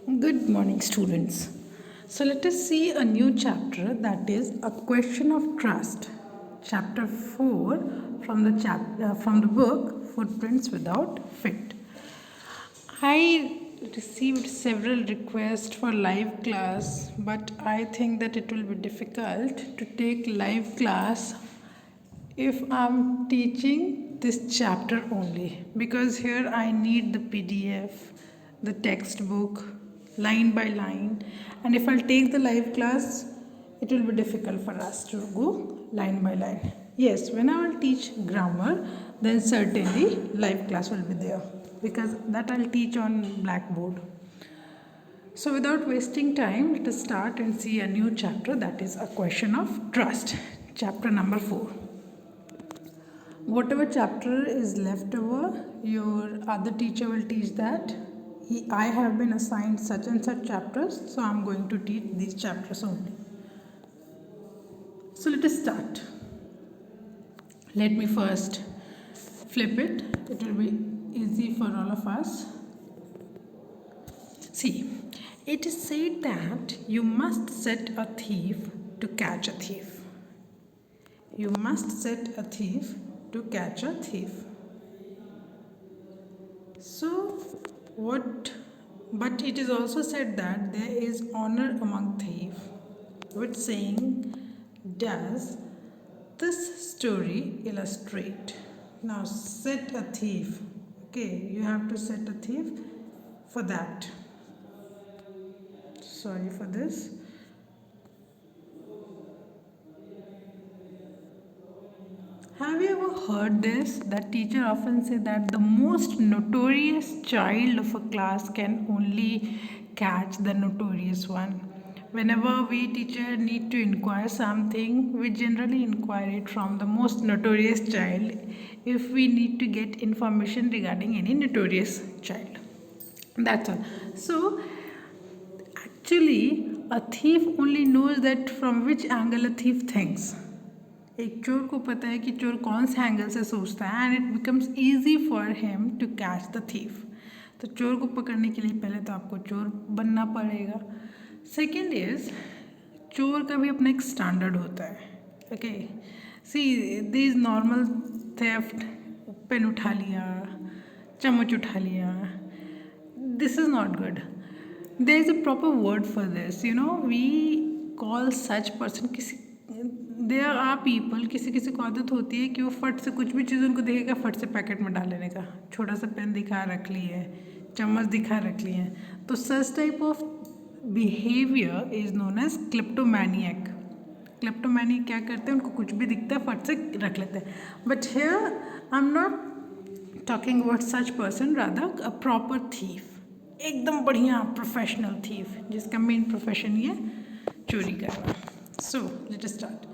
Good morning, students. So let us see a new chapter, that is a question of trust. Chapter 4 from the book Footprints Without Feet. I received several requests for live class, but I think that it will be difficult to take live class if I'm teaching this chapter only, because here I need the PDF, the textbook, line by line, and if I'll take the live class, it will be difficult for us to go line by line. Yes, when I will teach grammar, then certainly live class will be there, because that I'll teach on blackboard. So without wasting time, let us start and see a new chapter, that is a question of trust. Chapter number 4. Whatever chapter is left over, your other teacher will teach that. I have been assigned such and such chapters, so I'm going to teach these chapters only. So let us start. Let me first flip it. It will be easy for all of us. See, it is said that you must set a thief to catch a thief. You must set a thief to catch a thief. So, but it is also said that there is honor among thieves. Which saying does this story illustrate? Now, set a thief. Okay, you have to set a thief for that. Sorry for this. Have you ever heard this? That teacher often say that the most notorious child of a class can only catch the notorious one. Whenever we teacher need to inquire something, we generally inquire it from the most notorious child if we need to get information regarding any notorious child. That's all. So actually a thief only knows that from which angle a thief thinks. एक चोर को पता है कि चोर कौन से angle से सोचता है and it becomes easy for him to catch the thief. तो चोर को पकड़ने के लिए पहले तो आपको चोर बनना पड़ेगा. सेकेंड इज, चोर का भी अपना एक स्टैंडर्ड होता है. Okay, see this normal theft, pen उठा लिया, चम्मच उठा लिया, this is not good. There is a proper word for this, you know, we call such person. किसी देयर आर पीपल, किसी किसी को आदत होती है कि वो फट से कुछ भी चीज़ उनको दिखेगा फट से पैकेट में डाल लेने का. छोटा सा पेन दिखा रख ली है, चम्मच दिखा रख ली है, तो such type of behaviour is known as kleptomaniac. Kleptomaniac क्या करते हैं, उनको कुछ भी दिखता है फट से रख लेते हैं. But here I am not talking about such person, rather a proper thief. एकदम बढ़िया प्रोफेशनल थीफ जिसका मेन प्रोफेशन ही है चोरी करना. So, let us start.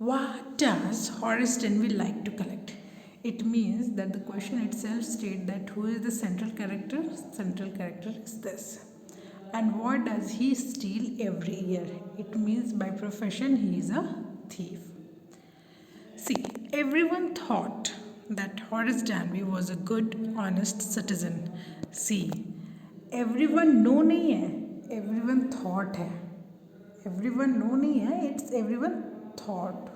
What does Horace Denville like to collect? It means that the question itself states that who is the central character? Central character is this. And what does he steal every year? It means by profession he is a thief. See, everyone thought that Horace Denville was a good, honest citizen. See, everyone know नहीं है, everyone thought है. Everyone know नहीं है, it's everyone thought.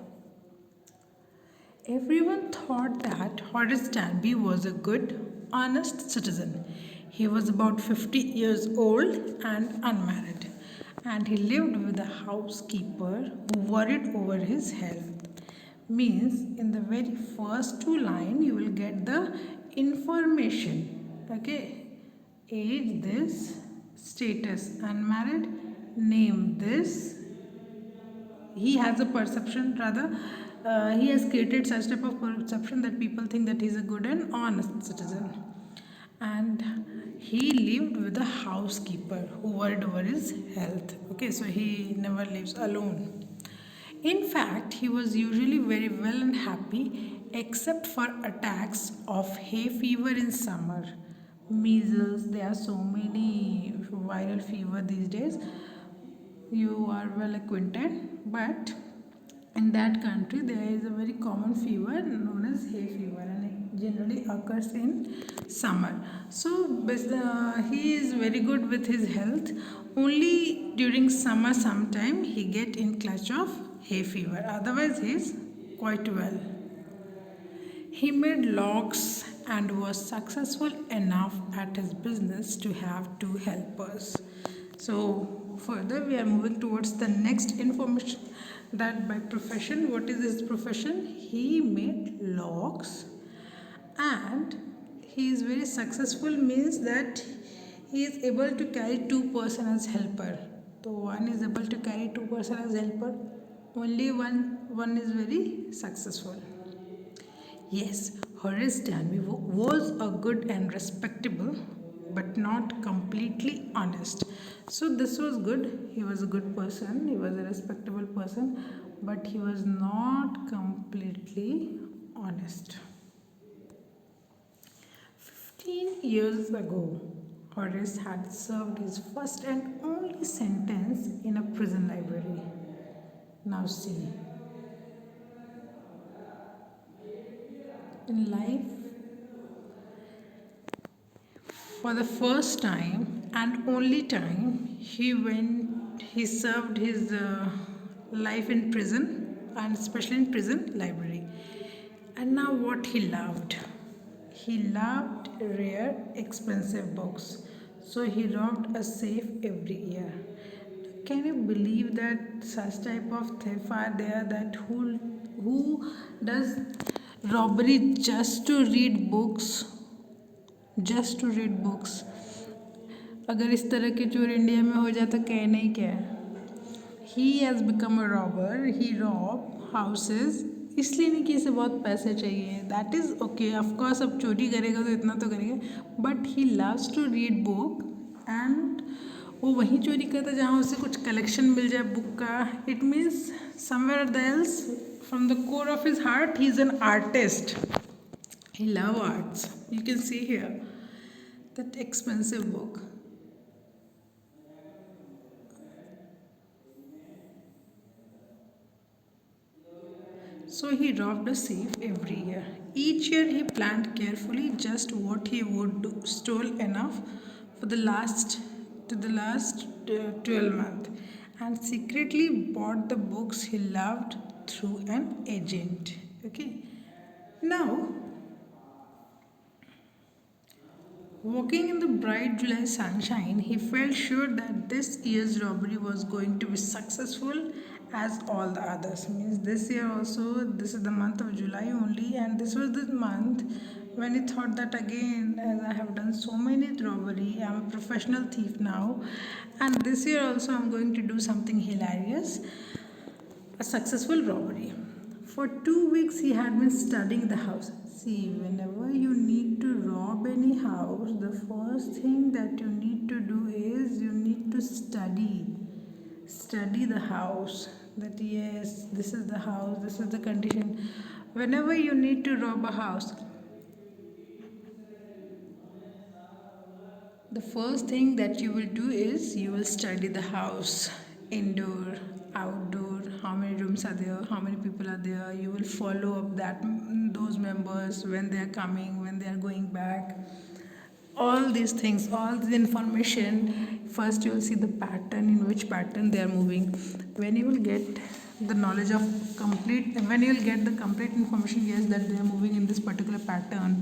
Everyone thought that Horace Danby was a good, honest citizen. He was about 50 years old and unmarried, and he lived with a housekeeper who worried over his health. Means in the very first two lines you will get the information. Okay, age this, status unmarried, name this. He has a perception, rather he has created such type of perception that people think that he is a good and honest citizen, and he lived with a housekeeper who worried over his health. Okay, so he never lives alone. In fact, he was usually very well and happy except for attacks of hay fever in summer, measles. There are so many viral fever these days, you are well acquainted, but in that country there is a very common fever known as hay fever, and generally occurs in summer. So he is very good with his health. Only during summer sometime he get in clutch of hay fever. Otherwise he is quite well. He made logs and was successful enough at his business to have two helpers. So, further, we are moving towards the next information, that by profession, what is his profession? He made logs and he is very successful, means that he is able to carry two person as helper. So, one is able to carry two person as helper, only one is very successful. Yes, Horace Danby was a good and respectable, but not completely honest. So this was good. He was a good person. He was a respectable person, but he was not completely honest. 15 years ago, Horace had served his first and only sentence in a prison library. Now see, in life, for the first time and only time, he served his life in prison, and especially in prison library. And now what he loved? He loved rare, expensive books. So he robbed a safe every year. Can you believe that such type of theft are there, that who does robbery just to read books? Just to read books. अगर इस तरह के चोर India में हो जाए तो कहना ही क्या है. He has become a robber. He rob houses, इसलिए नहीं कि इसे बहुत पैसे चाहिए. दैट इज़ ओके, ऑफकोर्स अब चोरी करेगा तो इतना तो करेगा, but he loves to read book. And वो वहीं चोरी करता जहाँ उसे कुछ कलेक्शन मिल जाए बुक का. It means somewhere else from the core of his heart he is an artist. He loves arts. You can see here that expensive book. So he robbed a safe every year. Each year he planned carefully just what he would do. Stole enough for the last 12 months, and secretly bought the books he loved through an agent. Okay. Now, walking in the bright July sunshine, he felt sure that this year's robbery was going to be successful as all the others. Means this year also, this is the month of July only, and this was the month when he thought that again, as I have done so many robbery, I am a professional thief now, and this year also I am going to do something hilarious, a successful robbery. For 2 weeks he had been studying the house. See, whenever you need to rob any house, the first thing that you need to do is you need to study the house, that yes, this is the house, this is the condition. Whenever you need to rob a house, the first thing that you will do is you will study the house, indoor, outdoor, how many rooms are there, how many people are there. You will follow up those members, when they are coming, when they are going back, all these things, all the information. First you will see the pattern, in which pattern they are moving. When you will get the knowledge of when you will get the complete information, yes, that they are moving in this particular pattern,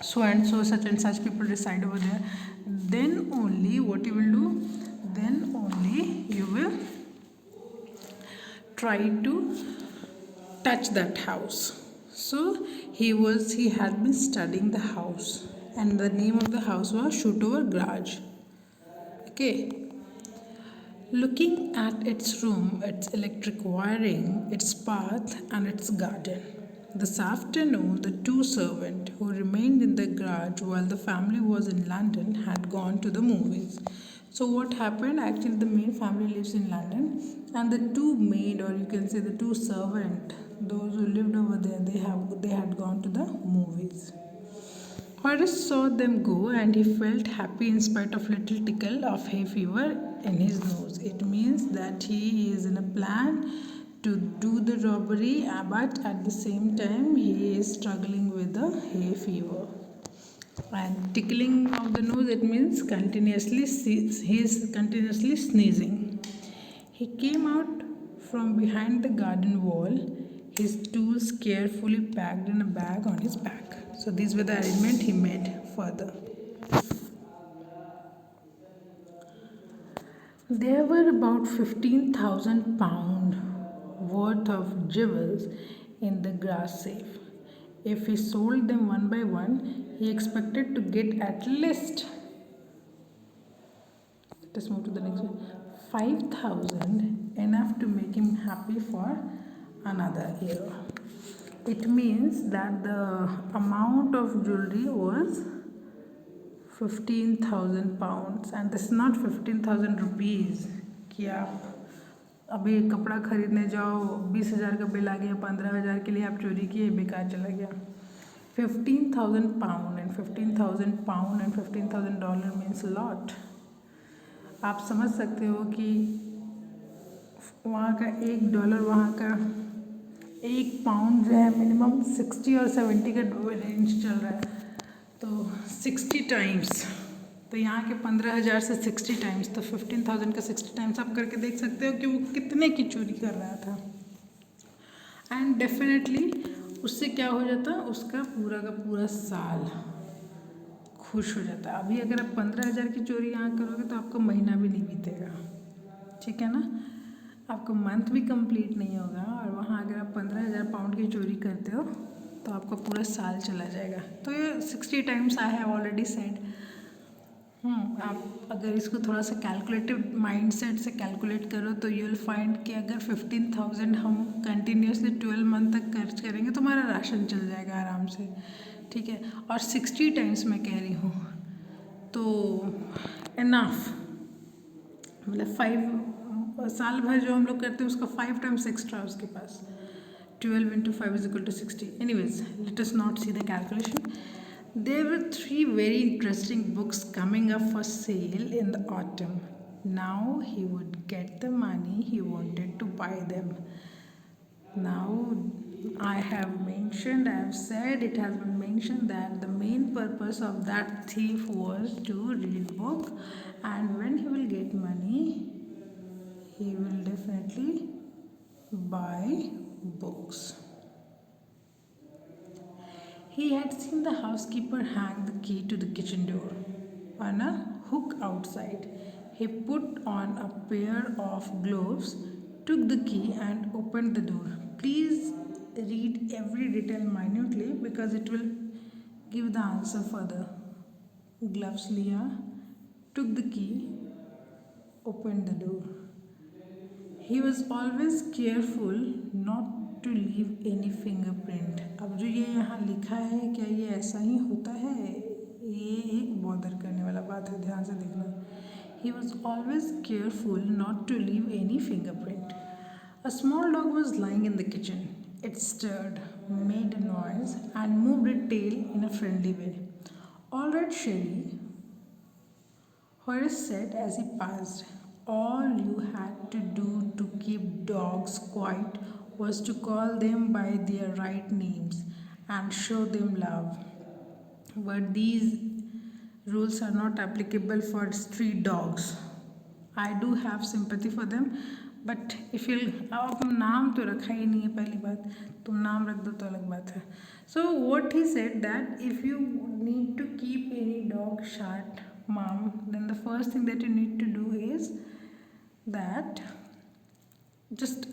so and so, such and such people reside over there, then only what you will do, then only you will try to touch that house. So he had been studying the house, and the name of the house was Shootover Garage. Okay. Looking at its room, its electric wiring, its path, and its garden. This afternoon, the two servants who remained in the garage while the family was in London had gone to the movies. So what happened? Actually, the main family lives in London, and the two maid, or you can say the two servant, those who lived over there, they had gone to the movies. Horace saw them go, and he felt happy in spite of little tickle of hay fever in his nose. It means that he is in a plan to do the robbery, but at the same time he is struggling with the hay fever. And tickling of the nose, it means he is continuously sneezing. He came out from behind the garden wall, his tools carefully packed in a bag on his back. So these were the arrangement he made further. There were about 15,000 pounds worth of jewels in the grass safe. If he sold them one by one, he expected to get at least, let us move to the next one, 5,000, enough to make him happy for another year. It means that the amount of jewelry was 15,000 pounds, and this is not 15,000 rupees कि आप अभी कपड़ा खरीदने जाओ 20,000 का bill आ गया, 15,000 के लिए आप चोरी किए, बेकार चला गया. 15,000 pound and 15,000 pound and $15,000 means a lot. आप समझ सकते हो कि वहाँ का $1, वहाँ का 1 पाउंड जो है मिनिमम 60 और 70 का रेंज चल रहा है. तो 60 टाइम्स, तो यहाँ के 15,000 से 60 टाइम्स, तो 15,000 का 60 टाइम्स आप करके देख सकते हो कि वो कितने की चोरी कर रहा था. एंड डेफिनेटली उससे क्या हो जाता, उसका पूरा का पूरा साल खुश हो जाता. अभी अगर आप 15,000 की चोरी यहाँ करोगे तो आपका महीना भी नहीं बीतेगा, ठीक है ना, आपका मंथ भी कंप्लीट नहीं होगा. और वहाँ अगर आप 15,000 पाउंड की चोरी करते हो तो आपका पूरा साल चला जाएगा. तो ये 60 times I have already said. आप अगर इसको थोड़ा सा कैलकुलेटिव माइंडसेट से कैलकुलेट करो तो यू विल फाइंड कि अगर 15,000 हम कंटिन्यूसली 12 मंथ तक खर्च करेंगे तो हमारा राशन चल जाएगा आराम से, ठीक है. और 60 टाइम्स मैं कह रही हूँ तो इनफ, मतलब 5 साल भर जो हम लोग करते हैं उसका 5 टाइम्स एक्स्ट्रा उसके पास. 12 into 5 is equal to 60. Anyways, let us not see the calculation. There were 3 very interesting books coming up for sale in the autumn. Now he would get the money he wanted to buy them. Now I have said, it has been mentioned that the main purpose of that thief was to read book, and when he will get money, he will definitely buy books. He had seen the housekeeper hang the key to the kitchen door on a hook outside. He put on a pair of gloves, took the key and opened the door. Please read every detail minutely because it will give the answer further. Gloves लिया, took the key, opened the door. He was always careful not to leave any fingerprint. अब जो ये यहाँ लिखा है, क्या ये ऐसा ही होता है? ये एक बॉदर करने वाला बात है, ध्यान से देखना. He was always careful not to leave any fingerprint. A small dog was lying in the kitchen. It stirred, made a noise, and moved its tail in a friendly way. "All right, Sherry," Horace said as he passed. All you had to do to keep dogs quiet was to call them by their right names and show them love. But these rules are not applicable for street dogs. I do have sympathy for them, but if you अब नाम तो रखा ही नहीं है, पहली बात, तुम नाम रख दो तो अलग बात है. So what he said that if you need to keep any dog shut, mom, then the first thing that you need to do is that just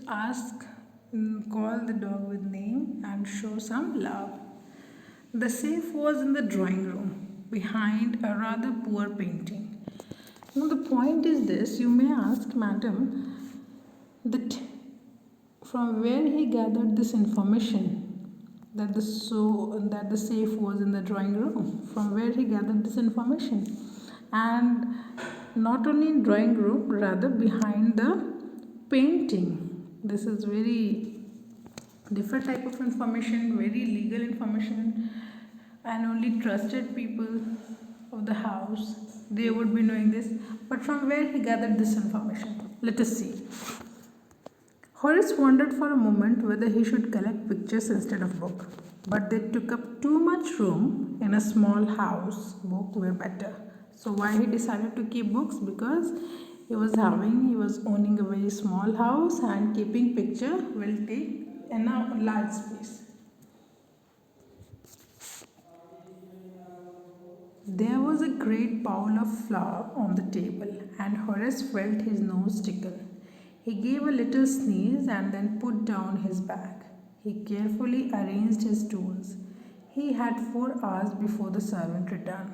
call the dog with name and show some love. The safe was in the drawing room behind a rather poor painting. Now the point is this: you may ask, madam, that from where he gathered this information that the safe was in the drawing room. From where he gathered this information, and not only in drawing room, rather behind the painting. This is very different type of information, very legal information, and only trusted people of the house, they would be knowing this. But from where he gathered this information? Let us see. Horace wondered for a moment whether he should collect pictures instead of book, but they took up too much room in a small house. Book were better. So why he decided to keep books? Because he was owning a very small house and keeping picture will take enough large space. There was a great bowl of flour on the table, and Horace felt his nose tickle. He gave a little sneeze and then put down his bag. He carefully arranged his tools. He had 4 hours before the servant returned.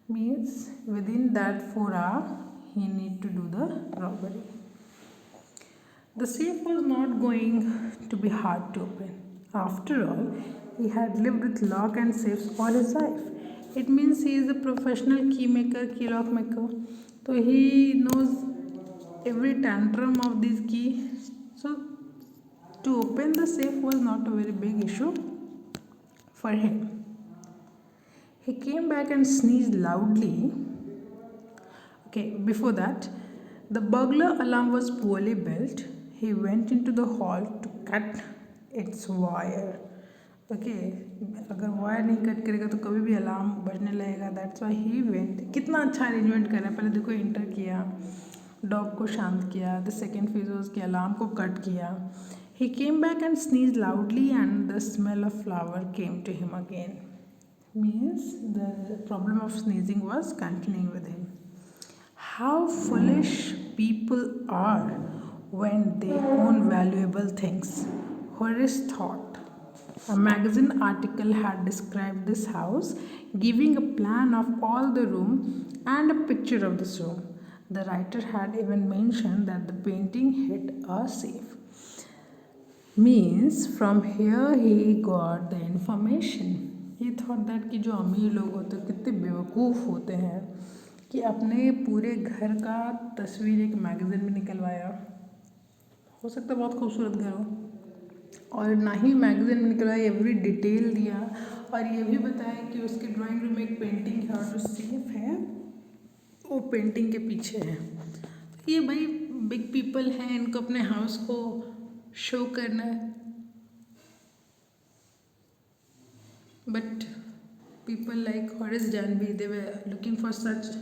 Means within that 4 hours, he need to do the robbery. The safe was not going to be hard to open. After all, he had lived with lock and safes all his life. It means he is a professional key maker, key lock maker. So he knows every tantrum of this key. So to open the safe was not a very big issue for him. He came back and sneezed loudly. Okay, before that, the burglar alarm was poorly built. He went into the hall to cut its wire. Okay अगर wire नहीं cut करेगा तो कभी भी alarm बजने लगेगा. That's why he went. कितना अच्छा अरेंजमेंट कर रहा है. पहले देखो इंटर किया, डॉग को शांत किया, द सेकेंड फेज was उसके अलार्म को कट किया. He came back and sneezed loudly and the smell of flour came to him again. Means the problem of sneezing was continuing with him. How foolish people are when they own valuable things, Horace thought. A magazine article had described this house, giving a plan of all the room and a picture of this room. The writer had even mentioned that the painting hid a safe. Means from here he got the information. He thought that कि जो अमीर लोग होते हैं कितने बेवकूफ़ होते हैं कि अपने पूरे घर का तस्वीर एक मैगज़ीन में निकलवाया. हो सकता है बहुत खूबसूरत घर हो, और ना ही मैगज़ीन में निकलवाया, एवरी डिटेल दिया और ये भी बताया कि उसके ड्राइंग रूम में एक पेंटिंग है और जो सेफ है वो पेंटिंग के पीछे है. ये भाई बिग पीपल हैं, इनको अपने हाउस को शो करना है. But people like Horace डैनबी, they were looking for such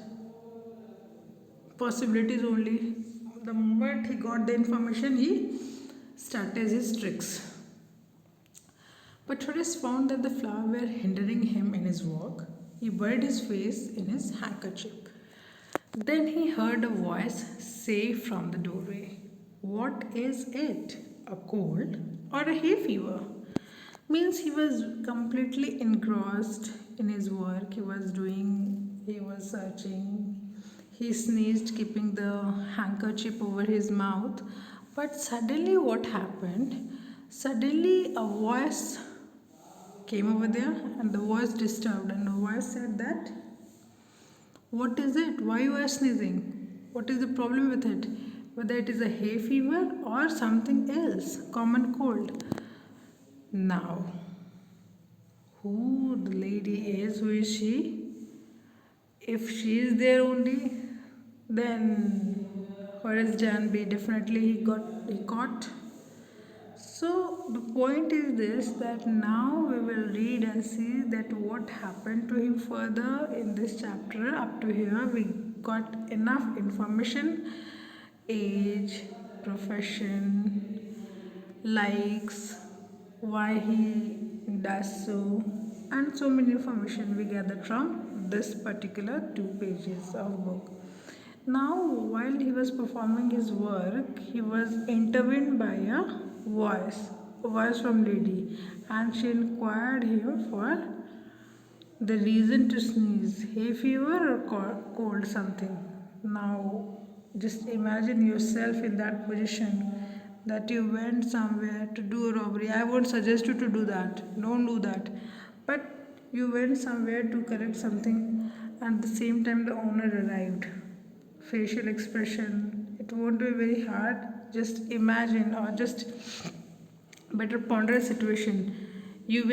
possibilities only. The moment he got the information, he started his tricks. But Horace found that the flower were hindering him in his work. He buried his face in his handkerchief. Then he heard a voice say from the doorway, "What is it? A cold or a hay fever?" Means he was completely engrossed in his work. He was searching. He sneezed, keeping the handkerchief over his mouth. But suddenly, what happened? Suddenly, a voice came over there, and the voice disturbed. And the voice said that, "What is it? Why you are sneezing? What is the problem with it? Whether it is a hay fever or something else, common cold." Now, who the lady is? Who is she? If she is there only, then Horace Danby definitely he caught. So the point is this, that now we will read and see that what happened to him further in this chapter. Up to here we got enough information: age, profession, likes, why he does so, and so many information we gathered from this particular 2 pages of book. Now, while he was performing his work, he was intervened by a voice from lady, and she inquired him for the reason to sneeze, hay fever or cold something. Now, just imagine yourself in that position, that you went somewhere to do a robbery. I won't suggest you to do that. Don't do that. But you went somewhere to collect something, and at the same time the owner arrived. Facial expression, it won't be very hard. Just imagine, or just better ponder a situation. You will